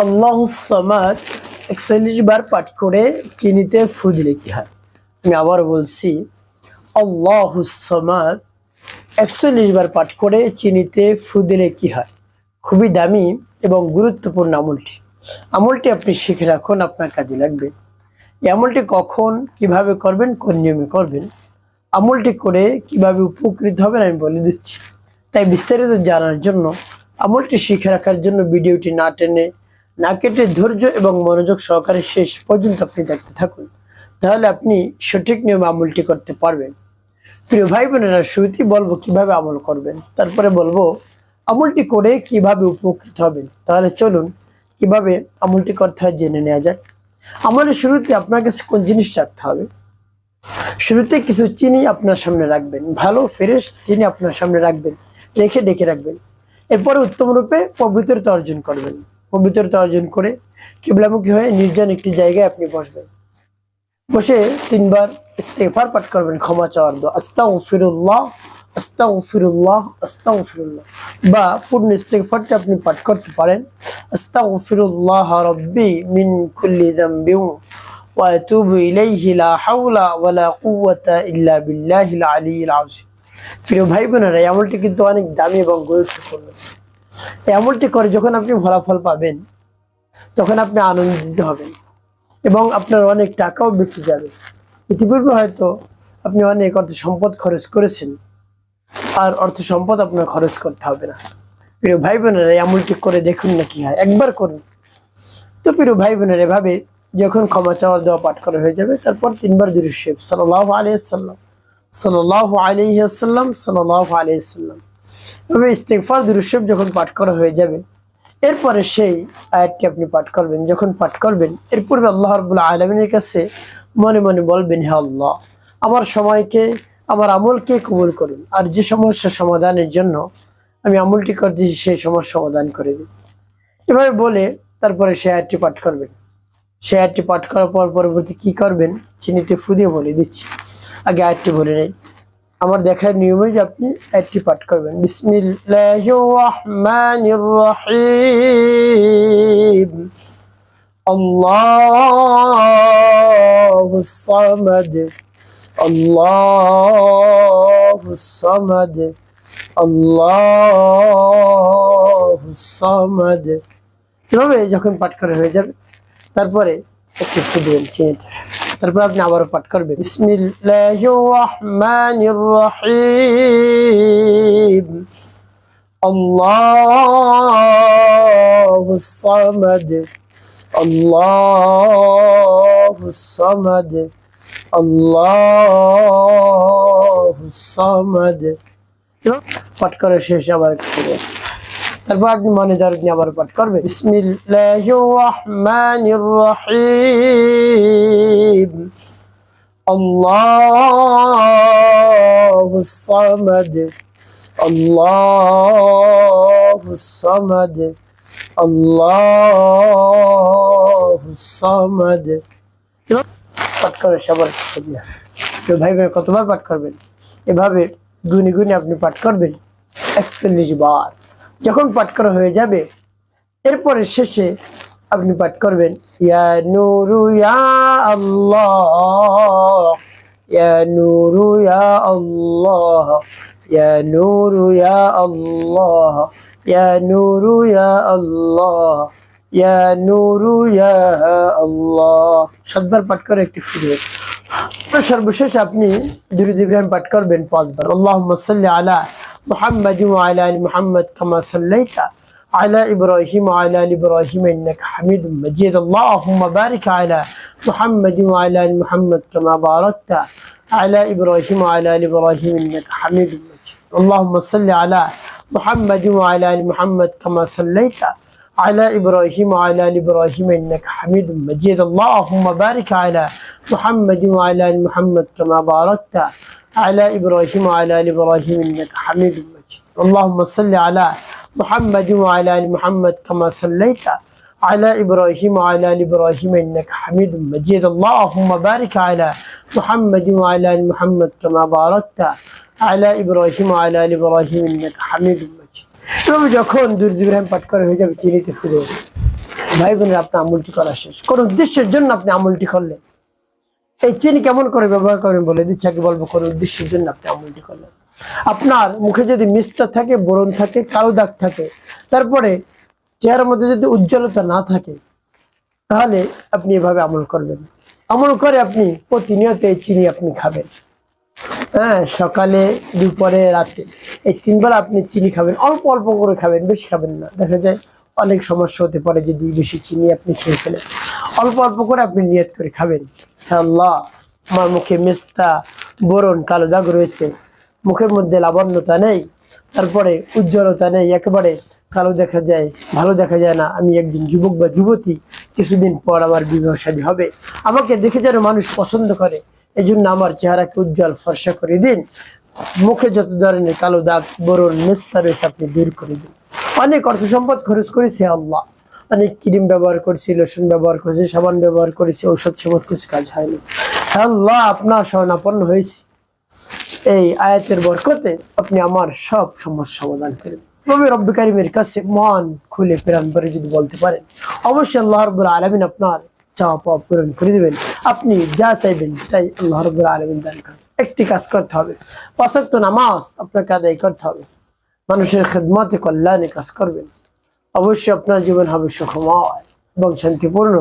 আল্লাহুস সামাদ ৪১ বার পাঠ করে চিনিতে ফু দিলে কি হয়? আমি আবার বলছি, আল্লাহুস সামাদ ৪১ বার পাঠ করে চিনিতে ফু দিলে কি হয়? খুবই দামি এবং গুরুত্বপূর্ণ আমলটি আপনি শিখে রাখুন, আপনার কাজে লাগবে। এই আমলটি কখন কিভাবে করবেন, কোন নিয়মে করবেন, আমলটি করে কিভাবে উপকৃত হবেন আমি বলে দিচ্ছি। তাই বিস্তারিত জানার জন্য, আমলটি শিখে রাখার জন্য ভিডিওটি না টেনে না কেটে ধৈর্য এবং মনোযোগ সহকারে শেষ পর্যন্ত আপনি দেখতে থাকুন, তাহলে আপনি সঠিক নিয়মে আমলটি করতে পারবেন। প্রিয় ভাই বোনেরা, শুরুতেই বলবো কিভাবে আমল করবেন, তারপরে বলবো আমলটি করে কিভাবে উপকৃত হবেন। তাহলে চলুন কিভাবে আমলটি করতে হয় জেনে নেওয়া যাক। আমলের শুরুতে আপনার কাছে কোন জিনিস রাখতে হবে? শুরুতে কিছু চিনি আপনার সামনে রাখবেন, ভালো ফ্রেশ চিনি আপনার সামনে রাখবেন, রেখে ডেকে রাখবেন। এরপরে উত্তম রূপে পবিত্রতা অর্জন করবেন। পবিত্রতা অর্জন করে কিবলামুখী হয়ে নির্জন একটি জায়গায় আপনি বসবেন। বসে ৩ বার ইস্তেগফার পাঠ করবেন, ক্ষমা চাওয়ার দোয়া, আস্তাগফিরুল্লাহ আস্তাগফিরুল্লাহ আস্তাগফিরুল্লাহ, বা পূর্ণ ইস্তেগফারটা আপনি পাঠ করতে পারেন, আস্তাগফিরুল্লাহ রাব্বি মিন কুল্লি যামবি ওয়া আতুবু ইলাইহি লা হাওলা ওয়া লা কুওয়াতা ইল্লা বিল্লাহিল আলিয়্যিল আযীম। প্রিয় ভাই বোনেরা, এই আমলটি কিন্তু অনেক দামি এবং গুরুত্বপূর্ণ। এই আমলটি করে যখন আপনি ফলাফল পাবেন, তখন আপনি আনন্দিত হবেন এবং আপনার অনেক টাকাও বেঁচে যাবে। ইতিপূর্বে হয়তো আপনি অনেক অর্থ সম্পদ খরচ করেছেন, আর অর্থ সম্পদ আপনার খরচ করতে হবে না। প্রিয় ভাই বোনেরা, এই আমলটি করে দেখুন না কি হয়, একবার করুন। তো প্রিয় ভাই বোনেরা, এভাবে যখন ক্ষমা চাওয়ার দোয়া পাঠ করা হয়ে যাবে, তারপর ৩ বার দুরূদ শরীফ সাল্লাল্লাহু আলাইহি ওয়াসাল্লাম সাল্লাল্লাহু আলাইহি ওয়াসাল্লাম সাল্লাল্লাহু আলাইহি ওয়াসাল্লাম, এভাবে ইস্তেগফার দুরূদ শরীফ যখন পাঠ করা হয়ে যাবে, এরপরে সেই আয়াতটি আপনি পাঠ করবেন। যখন পাঠ করবেন, এর পূর্বে আল্লাহ রাব্বুল আলামিনের কাছে মনে মনে বলবেন, হে আল্লাহ, আমার সময়কে, আমার আমলকে কবুল করুন, আর যে সমস্যা সমাধানের জন্য আমি আমলটি করতেছি সেই সমস্যা সমাধান করে দিন। এভাবে বলে তারপরে সেই আয়াতটি পাঠ করবেন। সেই আয়াতটি পাঠ করার পর পরবর্তী কি করবেন চিনিতে ফু দিয়ে বলে দিচ্ছি। আগে আয়াতটি বলে নেই, আমার দেখার নিয়ম যে আপনি আয়াতটি পাঠ করবেন। বিসমিল্লাহির রাহমানির রহিম, আল্লাহুস সামাদ আল্লাহুস সামাদ আল্লাহুস সামাদ। এভাবে যখন পাঠ করা হয়ে যাবে, তারপরে একটু ফু দিবেন চিনিতে। তারপর আপনি আবারও পাঠ করবেন, বিসমিল্লাহির রাহমানির রহিম, আল্লাহুস সামাদ আল্লাহুস সামাদ আল্লাহুস সামাদ। পাঠ করা শেষ আবার একটু, তারপর আপনি মনে ধরেন আবার পাঠ করবেন, বিসমিল্লাহির রাহমানির রহিম, আল্লাহুস সামাদ আল্লাহুস সামাদ আল্লাহুস সামাদ। পাঠ করে সবার ভাই বোন কতবার পাঠ করবেন? এভাবে গুনে গুনে আপনি পাঠ করবেন ৪১ বার। যখন পাঠ করা হয়ে যাবে, এরপরে শেষে আপনি পাঠ করবেন, ইয়া নূরু ইয়া আল্লাহ, ইয়া নূরু ইয়া আল্লাহ, ইয়া নূরু ইয়া আল্লাহ, ইয়া নূরু ইয়া আল্লাহ, ইয়া নূরু ইয়া আল্লাহ। ৭ বার পাঠ করে একটি ফিরে। সর্বশেষ আপনি দুরূদ ইব্রাহিম পাঠ করবেন ৫ বার। আল্লাহুম্মা সাল্লি আলা মুহাম্মাদ ওয়া আলা আলি মুহাম্মাদ কামা সাল্লাইতা আলা ইব্রাহিম ওয়া আলা আলি ইব্রাহিম ইন্নাকা হামিদুম মাজিদ। আল্লাহুম্মা বারিক আলা মুহাম্মাদ ওয়া আলা আলি মুহাম্মাদ কামা বারাকতা আলা ইব্রাহিম ওয়া আলা আলি ইব্রাহিম ইন্নাকা হামিদুম মাজিদ। আল্লাহুম্মা সাল্লি আলা মুহাম্মাদ ওয়া আলা আলি মুহাম্মাদ কামা সাল্লাইতা على إبراهيم وعلى آل إبراهيم إنك حميد مجيد. اللهم بارك على محمد وعلى آل محمد كما باركت على إبراهيم وعلى آل إبراهيم إنك حميد مجيد. اللهم صل على محمد وعلى آل محمد كما صليت على إبراهيم وعلى آل إبراهيم إنك حميد مجيد. اللهم بارك على محمد وعلى آل محمد كما باركت على إبراهيم وعلى آل إبراهيم إنك حميد مجيد. যখন দুরূদ ইব্রাহিম পাঠ করা হয়ে যাবে, চিনিতে ফিরে ভাই বোনের আপনার আমলটি করা শেষ। কোন উদ্দেশ্যের জন্য আপনি আমলটি করলেন, এই চিনি কেমন করে ব্যবহার করবেন বলে দিচ্ছি। আগে বলবো কোন উদ্দেশ্যের জন্য আপনি আমলটি করলেন। আপনার মুখে যদি মিস্তা থাকে, ব্রণ থাকে, কালো দাগ থাকে, তারপরে চেহারার মধ্যে যদি উজ্জ্বলতা না থাকে, তাহলে আপনি এভাবে আমল করবেন। আমল করে আপনি প্রতিনিয়ত এই চিনি আপনি খাবেন। হ্যাঁ, সকালে, দুপুরে, রাতে এই 3 বেলা আপনি চিনি খাবেন। অল্প অল্প করে খাবেন, বেশি খাবেন না। দেখা যায় অনেক সমস্যা হতে পারে যদি বেশি চিনি আপনি খেয়ে ফেলেন। অল্প অল্প করে আপনি নিয়ত করে খাবেন, হ্যাঁ আল্লাহ, আমার মুখে মেস্তা, ব্রণ, কালো দাগ রয়েছে, মুখের মধ্যে লাবণ্যতা নেই, তারপরে উজ্জ্বলতা নেই, একেবারে কালো দেখা যায়, ভালো দেখা যায় না। আমি একজন যুবক বা যুবতী, কিছুদিন পর আমার বিবাহ শাদী হবে, আমাকে দেখে যেন মানুষ পছন্দ করে, এই জন্য আমার চেহারাকে উজ্জ্বল ফর্সা করে দিন। মুখে যত ধরনের কালো দাগ, ব্রণ, মেস্তা রয়েছে আপনি দূর করে দিন। অনেক অর্থ সম্পদ খরচ করেছে আল্লাহ, অনেক ক্রিম ব্যবহার করেছি, লোশন ব্যবহার করেছি, সাবান ব্যবহার করেছি, ঔষধ সেবন করেছি, কাজ হয়নি। আল্লাহ, আপনার শরণাপন্ন হয়েছি, এই আয়াতের বরকতে আপনি আমার সব সমস্যা সমাধান করেন। তবে রব্বি কারিমের কাছে মন খুলে প্রাণ ভরে যদি বলতে পারেন, অবশ্যই আল্লাহ রাব্বুল আলামিন আপনার চাওয়া পাওয়া পূরণ করে দিবেন। আপনি যা চাইবেন তাই আল্লাহ রাব্বুল আলামিন দান করেন। একটি কাজ করতে হবে, 5 ওয়াক্ত নামাজ আপনাকে আদায় করতে হবে, মানুষের খেদমতে কল্যাণে কাজ করবেন। অবশ্যই আপনার জীবন হবে সুখময় এবং শান্তিপূর্ণ।